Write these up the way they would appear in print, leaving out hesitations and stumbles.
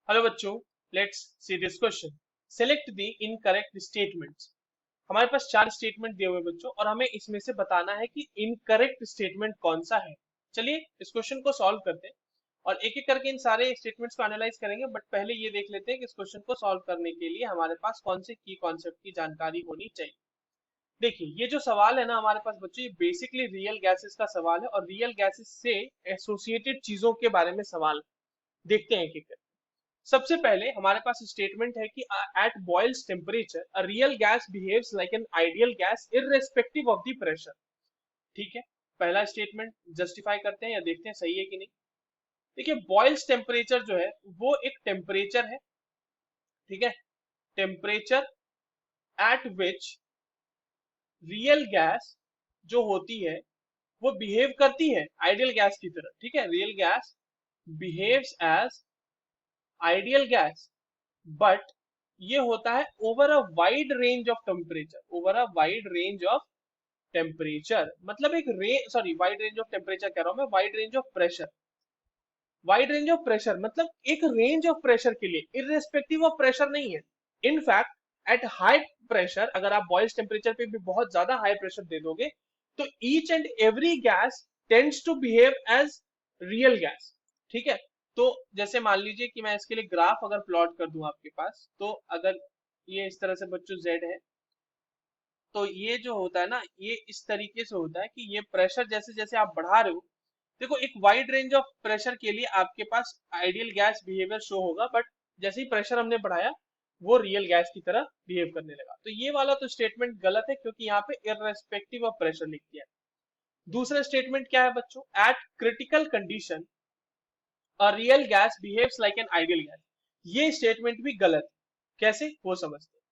Hello बच्चों, let's see this question. Select the incorrect statements. हमारे पास चार स्टेटमेंट दिए हुए बच्चों, और हमें इसमें से बताना है कि इनकरेक्ट स्टेटमेंट कौन सा है। चलिए इस क्वेश्चन को सॉल्व करते हैं और एक एक करके इन सारे स्टेटमेंट्स को एनालाइज करेंगे। बट पहले ये देख लेते हैं कि इस क्वेश्चन को सॉल्व करने के लिए हमारे पास कौन से की कॉन्सेप्ट की जानकारी होनी चाहिए। देखिए, ये जो सवाल है ना हमारे पास बच्चों, ये बेसिकली रियल गैसेस का सवाल है और रियल गैसेस से एसोसिएटेड चीजों के बारे में सवाल है। देखते हैं एक एक करके। सबसे पहले हमारे पास स्टेटमेंट है कि at Boyle's temperature a real gas behaves like an ideal gas irrespective of the pressure. ठीक है, पहला स्टेटमेंट जस्टिफाई करते हैं या देखते हैं सही है कि नहीं। देखिए, बॉइल्स टेम्परेचर जो है वो एक टेम्परेचर है। ठीक है, temperature at which real gas जो होती है वो बिहेव करती है आइडियल गैस की तरह। ठीक है, real gas behaves as ideal gas, but ये होता है over a wide range of temperature. Over a wide range of temperature मतलब एक range, sorry wide range of temperature कह रहा हूं मैं, wide range of pressure. Wide range of pressure मतलब एक रेंज ऑफ प्रेशर के लिए, इररेस्पेक्टिव ऑफ प्रेशर नहीं है। इनफैक्ट एट हाई प्रेशर, अगर आप बॉइल्स टेम्परेचर पे भी बहुत ज्यादा हाई प्रेशर दे दोगे तो each and every gas tends to behave as real gas. ठीक है, तो जैसे मान लीजिए कि मैं इसके लिए ग्राफ अगर प्लॉट कर दूं आपके पास, तो अगर ये इस तरह से बच्चों z है, तो ये जो होता है ना, ये इस तरीके से होता है कि ये प्रेशर जैसे जैसे आप बढ़ा रहे हो, देखो एक वाइड रेंज ऑफ प्रेशर के लिए आपके पास आइडियल गैस बिहेवियर शो होगा, बट जैसे ही प्रेशर हमने बढ़ाया वो रियल गैस की तरह बिहेव करने लगा। तो ये वाला तो स्टेटमेंट गलत है, क्योंकि यहाँ पे इररेस्पेक्टिव ऑफ प्रेशर लिख दिया है। दूसरा स्टेटमेंट क्या है बच्चों, eight critical condition a real gas behaves like an ideal gas. ये स्टेटमेंट भी गलत है। कैसे, वो समझते हैं।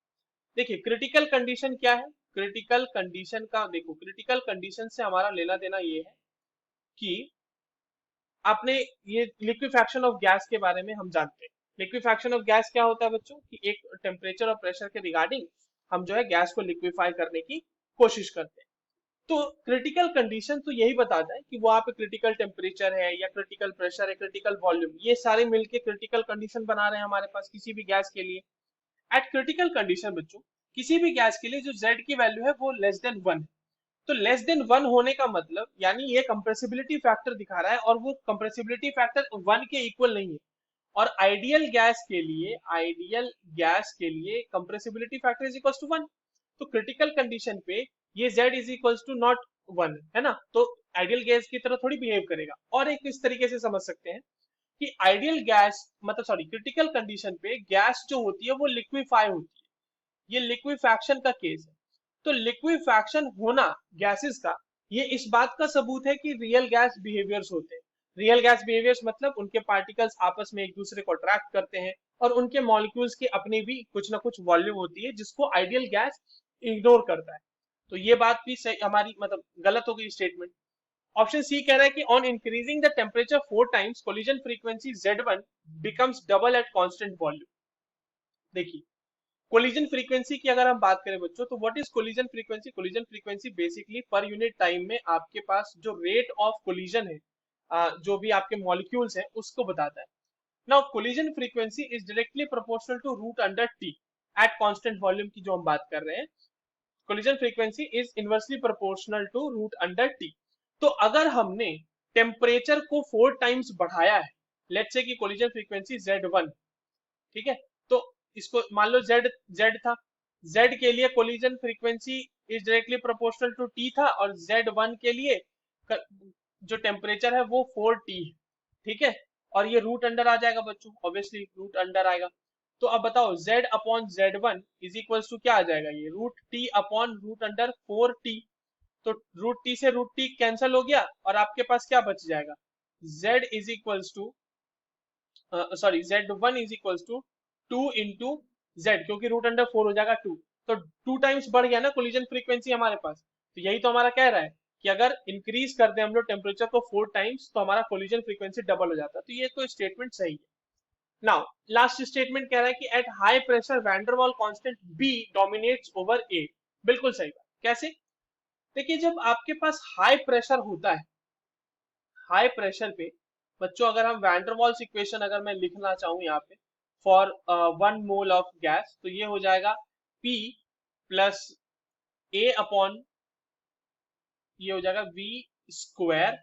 देखिए, क्रिटिकल कंडीशन क्या है। क्रिटिकल कंडीशन का देखो, क्रिटिकल कंडीशन से हमारा लेना देना ये है कि आपने ये लिक्विफैक्शन ऑफ गैस के बारे में हम जानते हैं। लिक्विफैक्शन ऑफ गैस क्या होता है बच्चों, कि एक टेम्परेचर और प्रेशर के रिगार्डिंग हम जो है गैस को लिक्विफाई करने की कोशिश करते हैं। तो क्रिटिकल कंडीशन तो यही बताता है कि वहां पे क्रिटिकल टेम्परेचर है या क्रिटिकल प्रेशर है, क्रिटिकल वॉल्यूम, ये सारे मिलके क्रिटिकल कंडीशन बना रहे हैं हमारे पास किसी भी गैस के लिए। एट क्रिटिकल कंडीशन बच्चों, किसी भी गैस के लिए जो z की वैल्यू है वो लेस देन 1 है। तो लेस देन 1 होने का मतलब यानी ये कंप्रेसिबिलिटी फैक्टर दिखा रहा है, और वो कंप्रेसिबिलिटी फैक्टर 1 के इक्वल नहीं है। और आइडियल गैस के लिए compressibility factor is equal to 1। तो क्रिटिकल कंडीशन पे ये z is equal to not 1 है ना, तो आइडियल गैस की तरह थोड़ी बिहेव करेगा। और एक इस तरीके से समझ सकते हैं कि आइडियल गैस मतलब सॉरी क्रिटिकल कंडीशन पे गैस जो होती है वो लिक्विफाई होती है। ये लिक्विफैक्शन का केस है। तो लिक्विफैक्शन होना गैसेस का, ये इस बात का सबूत है कि रियल गैस बिहेवियर्स होते हैं। रियल गैस बिहेवियर्स मतलब उनके पार्टिकल्स आपस में एक दूसरे को अट्रैक्ट करते हैं, और उनके मॉलिक्यूल्स की अपनी भी कुछ ना कुछ वॉल्यूम होती है जिसको आइडियल गैस इग्नोर करता है। तो ये बात भी सही हमारी मतलब गलत हो गई स्टेटमेंट। ऑप्शन सी कह रहा है कि on increasing the temperature 4 times collision frequency Z1 becomes double eight constant volume. देखिए, कोलिजन फ्रीक्वेंसी की अगर हम बात करें बच्चों, तो what is collision frequency. Collision frequency basically per unit time में आपके पास जो रेट ऑफ कोलिजन है, जो भी आपके मॉलिक्यूल्स हैं उसको बताता है। Now collision frequency is directly proportional to root under T at constant volume की जो हम बात कर रहे हैं। Collision frequency is inversely proportional to root under T. तो अगर हमने टेम्परेचर को 4 टाइम्स बढ़ाया है, लेट्स से कि कोलिजन फ्रीक्वेंसी Z1, ठीक है, तो इसको मान लो Z था, Z के लिए collision frequency is directly proportional to T था, और Z1 के लिए जो टेम्परेचर है वो 4T है। ठीक है, और ये रूट अंडर आ जाएगा बच्चों, ऑब्वियसली रूट अंडर आएगा। तो अब बताओ Z upon Z1 is equal to क्या आ जाएगा, ये root T upon root under 4T। तो रूट टी से रूट टी कैंसिल हो गया, और आपके पास क्या बच जाएगा, Z is equals to sorry Z1 is equals to 2 into Z, क्योंकि रूट अंडर 4 हो जाएगा 2। तो 2 टाइम्स बढ़ गया ना कोलिजन फ्रीक्वेंसी हमारे पास। तो यही तो हमारा कह रहा है कि अगर इंक्रीज कर दे हम लोग टेम्परेचर को 4 टाइम्स तो हमारा कोलिजन फ्रीक्वेंसी डबल हो जाता है। तो ये तो स्टेटमेंट सही है। नाउ लास्ट स्टेटमेंट कह रहा है कि at high pressure van der Waals constant b dominates over a. बिल्कुल सही बात। कैसे, देखिए जब आपके पास हाई प्रेशर होता है, हाई प्रेशर पे बच्चों अगर हम वैंडरवाल्स इक्वेशन अगर मैं लिखना चाहूं यहाँ पे, फॉर 1 मोल ऑफ गैस, तो ये हो जाएगा P प्लस A अपॉन, ये हो जाएगा V square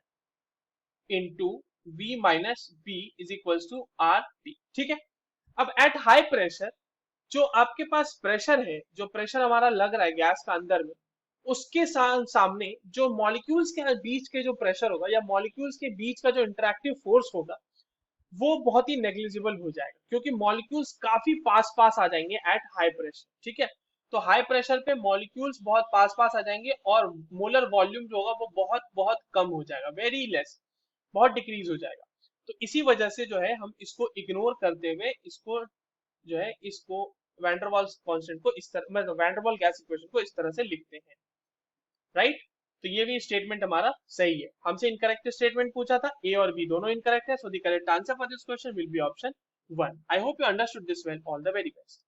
into V minus B is equals to RT। ठीक है, अब एट हाई प्रेशर जो आपके पास प्रेशर है, जो प्रेशर हमारा लग रहा है गैस का अंदर में, उसके सामने जो मॉलिक्यूल्स के बीच के जो प्रेशर होगा या मॉलिक्यूल्स के बीच का जो इंटरेक्टिव फोर्स होगा वो बहुत ही नेग्लिजिबल हो जाएगा, क्योंकि मॉलिक्यूल्स काफी पास पास आ जाएंगे एट हाई प्रेशर। ठीक है, तो हाई प्रेशर पे मॉलिक्यूल्स बहुत पास पास आ जाएंगे और मोलर वॉल्यूम जो होगा वो बहुत बहुत कम हो जाएगा, वेरी लेस, बहुत डिक्रीज हो जाएगा। तो इसी वजह से जो है हम इसको इग्नोर करते हुए इसको जो है इसको वैंडरवाल्स कांस्टेंट को इस तरह, मतलब वैंडरवाल गैस इक्वेशन को इस तरह से लिखते हैं, राइट। तो ये भी स्टेटमेंट हमारा सही है। हमसे इनकरेक्ट स्टेटमेंट पूछा था, ए और बी दोनों इनकरेक्ट है, so the correct answer for this question will be option 1। I hope you understood this well. All the very best.